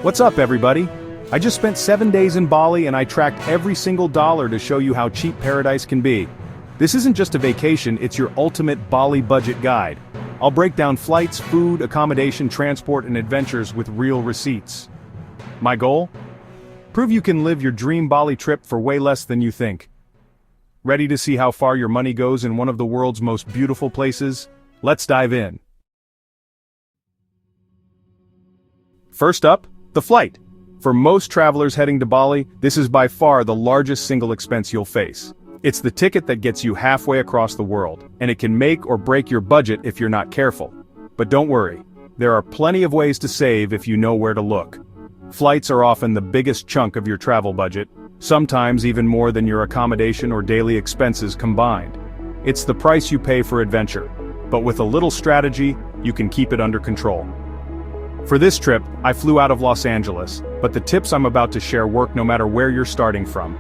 What's up, everybody? I just spent 7 days in Bali and I tracked every single dollar to show you how cheap paradise can be. This isn't just a vacation, it's your ultimate Bali budget guide. I'll break down flights, food, accommodation, transport, and adventures with real receipts. My goal? Prove you can live your dream Bali trip for way less than you think. Ready to see how far your money goes in one of the world's most beautiful places? Let's dive in. First up, the flight. For most travelers heading to Bali, this is by far the largest single expense you'll face. It's the ticket that gets you halfway across the world, and it can make or break your budget if you're not careful. But don't worry, there are plenty of ways to save if you know where to look. Flights are often the biggest chunk of your travel budget, sometimes even more than your accommodation or daily expenses combined. It's the price you pay for adventure, but with a little strategy, you can keep it under control. For this trip, I flew out of Los Angeles, but the tips I'm about to share work no matter where you're starting from.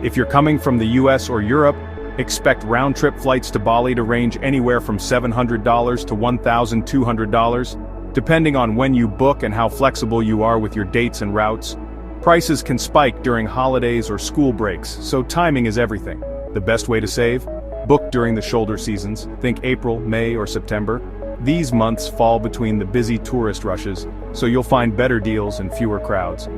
If you're coming from the US or Europe, expect round-trip flights to Bali to range anywhere from $700 to $1,200, depending on when you book and how flexible you are with your dates and routes. Prices can spike during holidays or school breaks, so timing is everything. The best way to save? Book during the shoulder seasons, think April, May, or September. These months fall between the busy tourist rushes, so you'll find better deals and fewer crowds.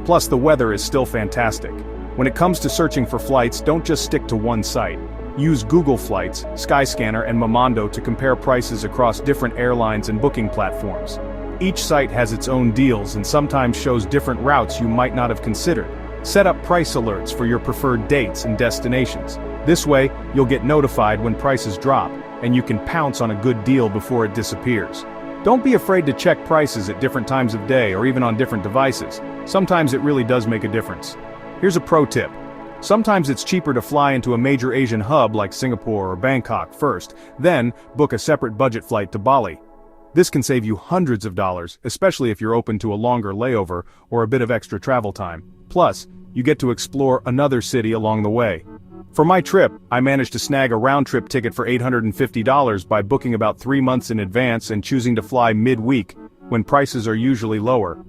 Plus, the weather is still fantastic. When it comes to searching for flights, don't just stick to one site. Use Google Flights, Skyscanner, and Momondo to compare prices across different airlines and booking platforms. Each site has its own deals and sometimes shows different routes you might not have considered. Set up price alerts for your preferred dates and destinations. This way, you'll get notified when prices drop, and you can pounce on a good deal before it disappears. Don't be afraid to check prices at different times of day or even on different devices. Sometimes it really does make a difference. Here's a pro tip. Sometimes it's cheaper to fly into a major Asian hub like Singapore or Bangkok first, then book a separate budget flight to Bali. This can save you hundreds of dollars, especially if you're open to a longer layover or a bit of extra travel time. Plus, you get to explore another city along the way. For my trip, I managed to snag a round-trip ticket for $850 by booking about 3 months in advance and choosing to fly mid-week, when prices are usually lower.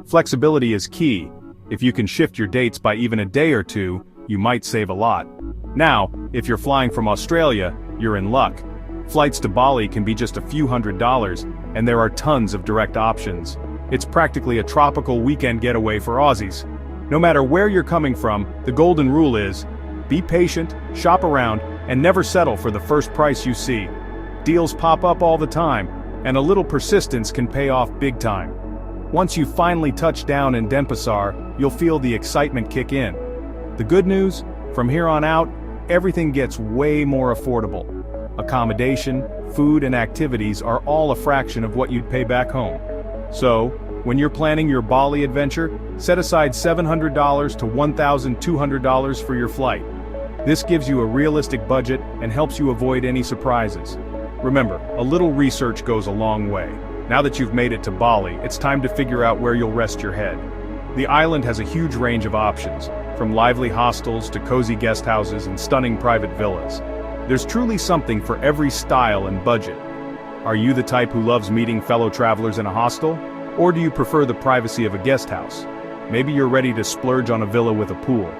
Flexibility is key. If you can shift your dates by even a day or two, you might save a lot. Now, if you're flying from Australia, you're in luck. Flights to Bali can be just a few $100s, and there are tons of direct options. It's practically a tropical weekend getaway for Aussies. No matter where you're coming from, the golden rule is, be patient, shop around, and never settle for the first price you see. Deals pop up all the time, and a little persistence can pay off big time. Once you finally touch down in Denpasar, you'll feel the excitement kick in. The good news? From here on out, everything gets way more affordable. Accommodation, food, and activities are all a fraction of what you'd pay back home. So, when you're planning your Bali adventure, set aside $700 to $1,200 for your flight. This gives you a realistic budget and helps you avoid any surprises. Remember, a little research goes a long way. Now that you've made it to Bali, it's time to figure out where you'll rest your head. The island has a huge range of options, from lively hostels to cozy guest houses and stunning private villas. There's truly something for every style and budget. Are you the type who loves meeting fellow travelers in a hostel? Or do you prefer the privacy of a guest house? Maybe you're ready to splurge on a villa with a pool.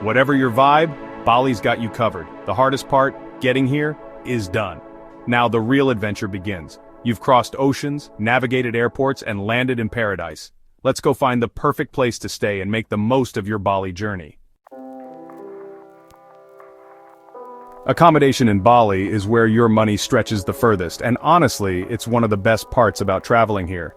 Whatever your vibe, Bali's got you covered. The hardest part, getting here, is done. Now the real adventure begins. You've crossed oceans, navigated airports, and landed in paradise. Let's go find the perfect place to stay and make the most of your Bali journey. Accommodation in Bali is where your money stretches the furthest, and honestly, it's one of the best parts about traveling here.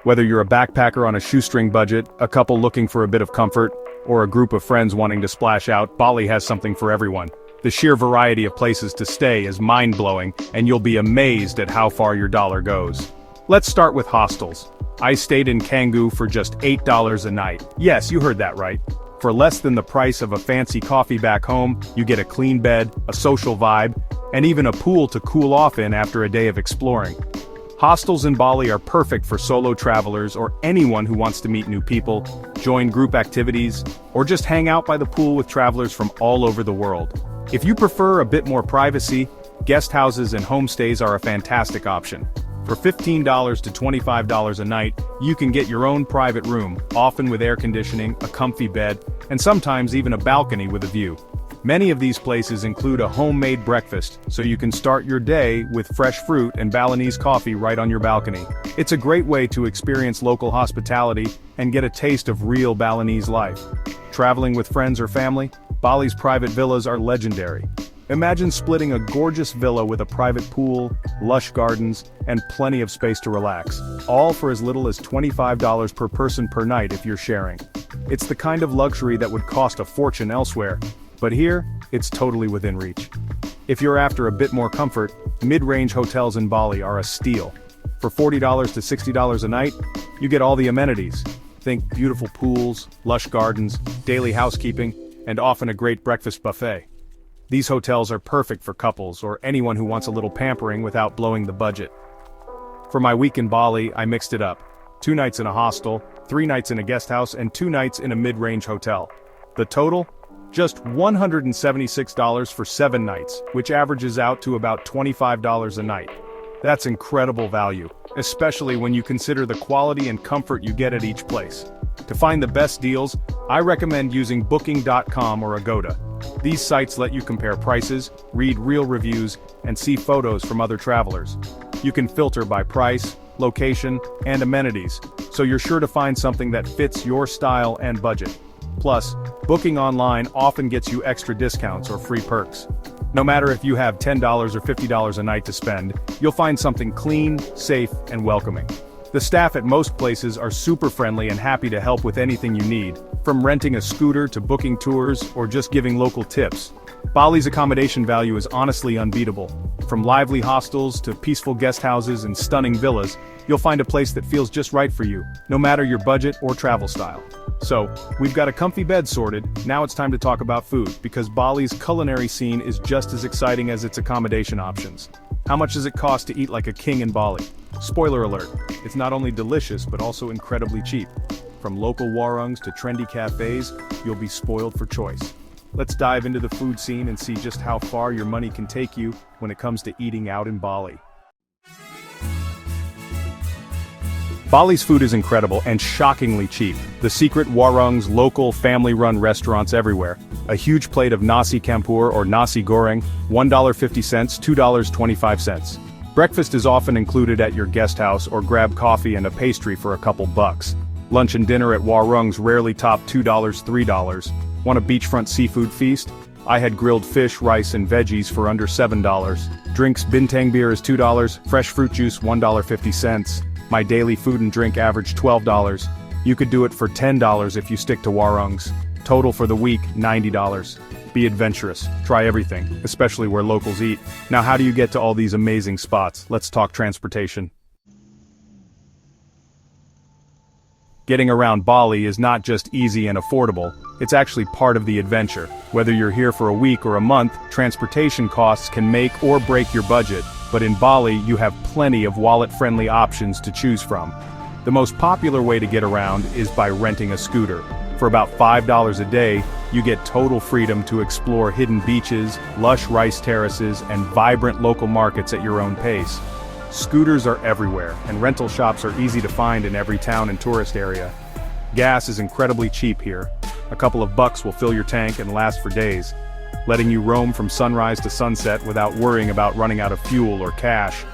Whether you're a backpacker on a shoestring budget, a couple looking for a bit of comfort, or a group of friends wanting to splash out, Bali has something for everyone. The sheer variety of places to stay is mind-blowing, and you'll be amazed at how far your dollar goes. Let's start with hostels. I stayed in Canggu for just $8 a night. Yes, you heard that right. For less than the price of a fancy coffee back home, you get a clean bed, a social vibe, and even a pool to cool off in after a day of exploring. Hostels in Bali are perfect for solo travelers or anyone who wants to meet new people, join group activities, or just hang out by the pool with travelers from all over the world. If you prefer a bit more privacy, guest houses and homestays are a fantastic option. For $15 to $25 a night, you can get your own private room, often with air conditioning, a comfy bed, and sometimes even a balcony with a view. Many of these places include a homemade breakfast, so you can start your day with fresh fruit and Balinese coffee right on your balcony. It's a great way to experience local hospitality and get a taste of real Balinese life. Traveling with friends or family, Bali's private villas are legendary. Imagine splitting a gorgeous villa with a private pool, lush gardens, and plenty of space to relax, all for as little as $25 per person per night if you're sharing. It's the kind of luxury that would cost a fortune elsewhere, but here, it's totally within reach. If you're after a bit more comfort, mid-range hotels in Bali are a steal. For $40 to $60 a night, you get all the amenities. Think beautiful pools, lush gardens, daily housekeeping, and often a great breakfast buffet. These hotels are perfect for couples or anyone who wants a little pampering without blowing the budget. For my week in Bali, I mixed it up. 2 nights in a hostel, 3 nights in a guest house, and 2 nights in a mid-range hotel. The total? Just $176 for 7 nights, which averages out to about $25 a night. That's incredible value, especially when you consider the quality and comfort you get at each place. To find the best deals, I recommend using Booking.com or Agoda. These sites let you compare prices, read real reviews, and see photos from other travelers. You can filter by price, location, and amenities, so you're sure to find something that fits your style and budget. Plus, booking online often gets you extra discounts or free perks. No matter if you have $10 or $50 a night to spend, you'll find something clean, safe, and welcoming. The staff at most places are super friendly and happy to help with anything you need, from renting a scooter to booking tours or just giving local tips. Bali's accommodation value is honestly unbeatable. From lively hostels to peaceful guest houses and stunning villas, you'll find a place that feels just right for you, no matter your budget or travel style. So, we've got a comfy bed sorted, now it's time to talk about food, because Bali's culinary scene is just as exciting as its accommodation options. How much does it cost to eat like a king in Bali? Spoiler alert, it's not only delicious but also incredibly cheap. From local warongs to trendy cafes, you'll be spoiled for choice. Let's dive into the food scene and see just how far your money can take you when it comes to eating out in Bali. Bali's food is incredible and shockingly cheap. The secret warung's local family-run restaurants everywhere. A huge plate of nasi campur or nasi goreng, $1.50, $2.25. Breakfast is often included at your guest house or grab coffee and a pastry for a couple bucks. Lunch and dinner at warungs rarely top $2, $3. Want a beachfront seafood feast? I had grilled fish, rice, and veggies for under $7. Drinks, bintang beer is $2, fresh fruit juice $1.50. My daily food and drink averaged $12. You could do it for $10 if you stick to warungs. Total for the week, $90. Be adventurous, try everything, especially where locals eat. Now how do you get to all these amazing spots? Let's talk transportation. Getting around Bali is not just easy and affordable, it's actually part of the adventure. Whether you're here for a week or a month, transportation costs can make or break your budget, but in Bali you have plenty of wallet-friendly options to choose from. The most popular way to get around is by renting a scooter. For about $5 a day, you get total freedom to explore hidden beaches, lush rice terraces, and vibrant local markets at your own pace. Scooters are everywhere, and rental shops are easy to find in every town and tourist area. Gas is incredibly cheap here. A couple of bucks will fill your tank and last for days, letting you roam from sunrise to sunset without worrying about running out of fuel or cash.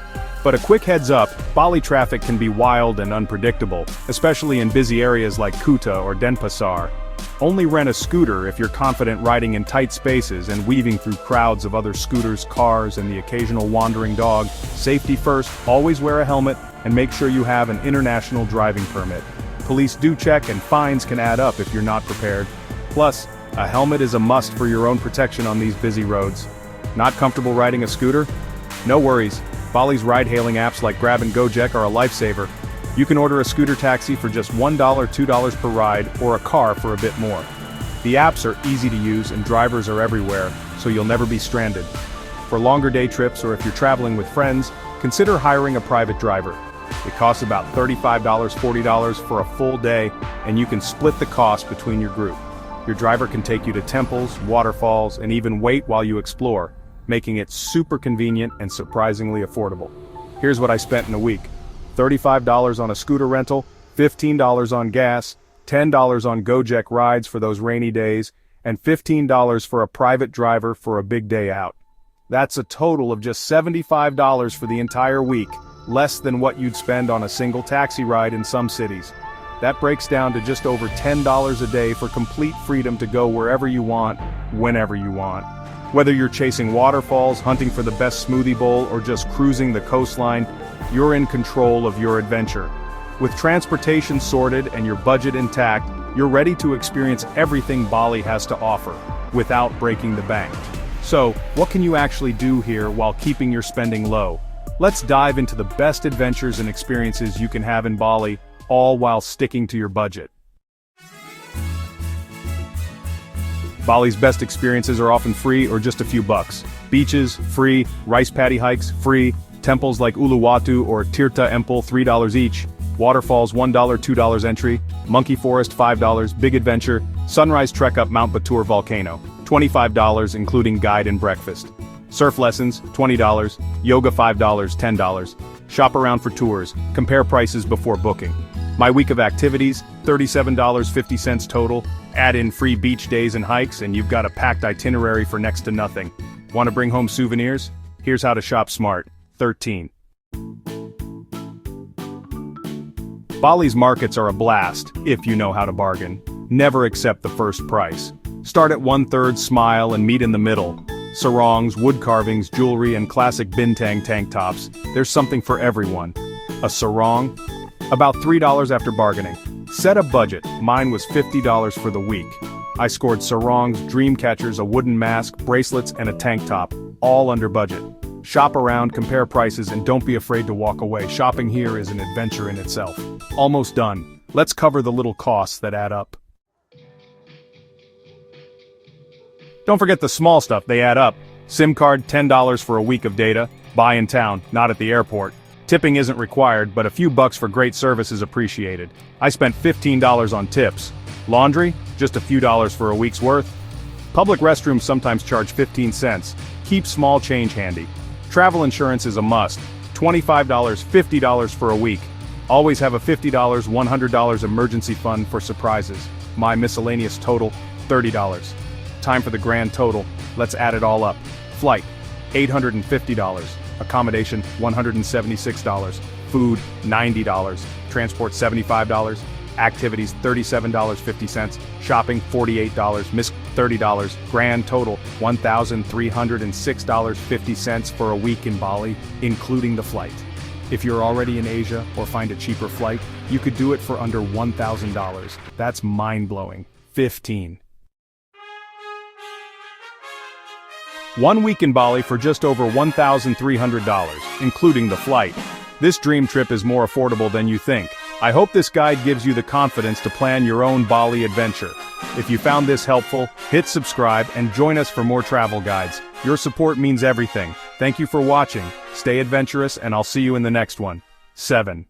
But a quick heads up, Bali traffic can be wild and unpredictable, especially in busy areas like Kuta or Denpasar. Only rent a scooter if you're confident riding in tight spaces and weaving through crowds of other scooters, cars, and the occasional wandering dog. Safety first, always wear a helmet, and make sure you have an international driving permit. Police do check and fines can add up if you're not prepared. Plus, a helmet is a must for your own protection on these busy roads. Not comfortable riding a scooter? No worries. Bali's ride-hailing apps like Grab and Gojek are a lifesaver. You can order a scooter taxi for just $1, $2 per ride, or a car for a bit more. The apps are easy to use and drivers are everywhere, so you'll never be stranded. For longer day trips or if you're traveling with friends, consider hiring a private driver. It costs about $35, $40 for a full day, and you can split the cost between your group. Your driver can take you to temples, waterfalls, and even wait while you explore, making it super convenient and surprisingly affordable. Here's what I spent in a week. $35 on a scooter rental, $15 on gas, $10 on Gojek rides for those rainy days, and $15 for a private driver for a big day out. That's a total of just $75 for the entire week, less than what you'd spend on a single taxi ride in some cities. That breaks down to just over $10 a day for complete freedom to go wherever you want, whenever you want. Whether you're chasing waterfalls, hunting for the best smoothie bowl, or just cruising the coastline, you're in control of your adventure. With transportation sorted and your budget intact, you're ready to experience everything Bali has to offer, without breaking the bank. So, what can you actually do here while keeping your spending low? Let's dive into the best adventures and experiences you can have in Bali, all while sticking to your budget. Bali's best experiences are often free or just a few bucks. Beaches, free. Rice paddy hikes, free. Temples like Uluwatu or Tirta Empel, $3 each. Waterfalls, $1, $2 entry. Monkey Forest, $5. Big Adventure. Sunrise trek up Mount Batur volcano, $25 including guide and breakfast. Surf lessons, $20. Yoga, $5, $10. Shop around for tours. Compare prices before booking. My week of activities, $37.50 total. Add in free beach days and hikes, and you've got a packed itinerary for next to nothing. Want to bring home souvenirs? Here's how to shop smart. 13. Bali's markets are a blast, if you know how to bargain. Never accept the first price. Start at 1/3, smile, and meet in the middle. Sarongs, wood carvings, jewelry, and classic bintang tank tops. There's something for everyone. A sarong? About $3 after bargaining. Set a budget. Mine was $50 for the week. I scored sarongs, dream catchers, a wooden mask, bracelets, and a tank top, all under budget. Shop around, compare prices, and don't be afraid to walk away. Shopping here is an adventure in itself. Almost done. Let's cover the little costs that add up. Don't forget the small stuff, they add up. SIM card, $10 for a week of data. Buy in town, not at the airport. Tipping isn't required, but a few bucks for great service is appreciated. I spent $15 on tips. Laundry? Just a few dollars for a week's worth. Public restrooms sometimes charge 15 cents. Keep small change handy. Travel insurance is a must. $25, $50 for a week. Always have a $50, $100 emergency fund for surprises. My miscellaneous total, $30. Time for the grand total. Let's add it all up. Flight, $850. Accommodation, $176. Food, $90. Transport, $75. Activities, $37.50. Shopping, $48. Miss, $30. Grand total, $1,306.50 for a week in Bali, including the flight. If you're already in Asia or find a cheaper flight, you could do it for under $1,000. That's mind-blowing. 15. 1 week in Bali for just over $1,300, including the flight. This dream trip is more affordable than you think. I hope this guide gives you the confidence to plan your own Bali adventure. If you found this helpful, hit subscribe and join us for more travel guides. Your support means everything. Thank you for watching. Stay adventurous, and I'll see you in the next one. 7.